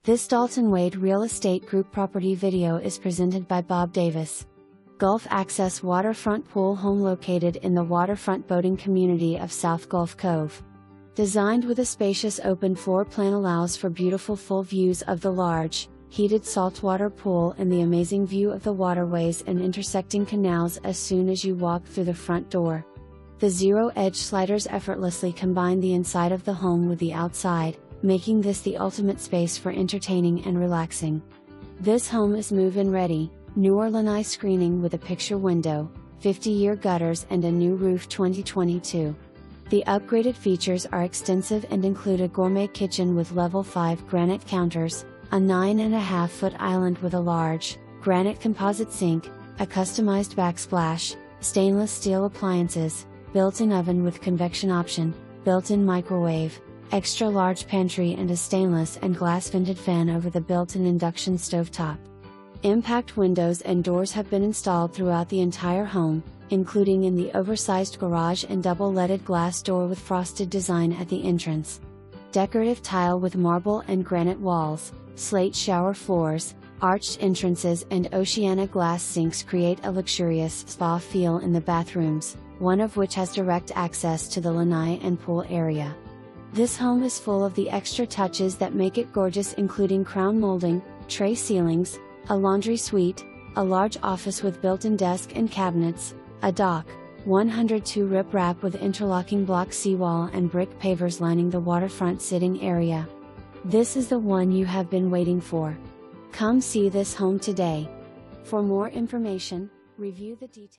This Dalton Wade Real Estate Group property video is presented by Bob Davis. Gulf ACCESS Waterfront Pool home located in the waterfront boating community of South Gulf Cove. Designed with a spacious open floor plan, allows for beautiful full views of the large, heated saltwater pool and the amazing view of the waterways and intersecting canals as soon as you walk through the front door. The zero-edge sliders effortlessly combine the inside of the home with the outside, making this the ultimate space for entertaining and relaxing. This home is move-in ready, newer lanai screening with a picture window, 50-year gutters and a new roof 2022. The upgraded features are extensive and include a gourmet kitchen with level 5 granite counters, a 9.5-foot island with a large, granite composite sink, a customized backsplash, stainless steel appliances, built-in oven with convection option, built-in microwave, extra large pantry and a stainless and glass vented fan over the built-in induction stovetop. Impact windows and doors have been installed throughout the entire home, including in the oversized garage and double-leaded glass door with frosted design at the entrance. Decorative tile with marble and granite walls, slate shower floors, arched entrances and Oceana glass sinks create a luxurious spa feel in the bathrooms, one of which has direct access to the lanai and pool area. This home is full of the extra touches that make it gorgeous, including crown molding, tray ceilings, a laundry suite, a large office with built-in desk and cabinets, a dock, 102 riprap with interlocking block seawall and brick pavers lining the waterfront sitting area. This is the one you have been waiting for. Come see this home today. For more information, review the details.